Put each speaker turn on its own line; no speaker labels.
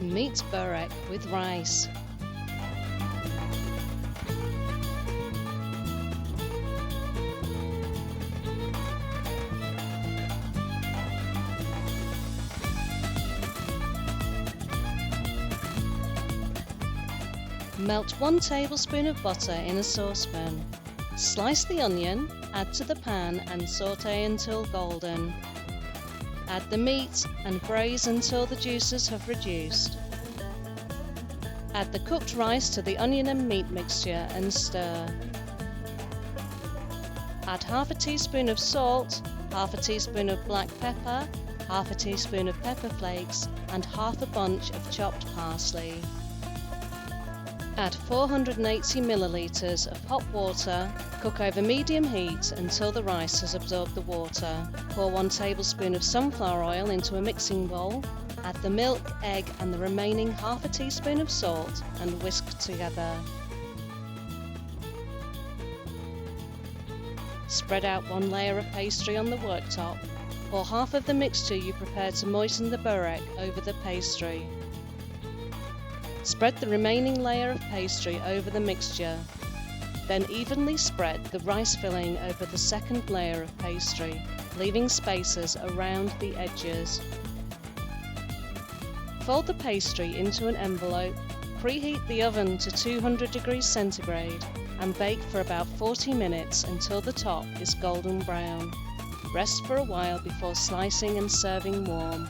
Meat Börek with rice. Melt 1 tablespoon of butter in a saucepan. Slice the onion, add to the pan and sauté until golden. Add the meat and braise until the juices have reduced. Add the cooked rice to the onion and meat mixture and stir. Add half a teaspoon of salt, half a teaspoon of black pepper, half a teaspoon of pepper flakes and half a bunch of chopped parsley. Add 480 milliliters of hot water. Cook over medium heat until the rice has absorbed the water. Pour 1 tablespoon of sunflower oil into a mixing bowl. Add the milk, egg and the remaining half a teaspoon of salt and whisk together. Spread out 1 layer of pastry on the worktop. Pour half of the mixture you prepared to moisten the Börek over the pastry. Spread the remaining layer of pastry over the mixture. Then evenly spread the rice filling over the second layer of pastry, leaving spaces around the edges. Fold the pastry into an envelope, preheat the oven to 200 degrees centigrade and bake for about 40 minutes until the top is golden brown. Rest for a while before slicing and serving warm.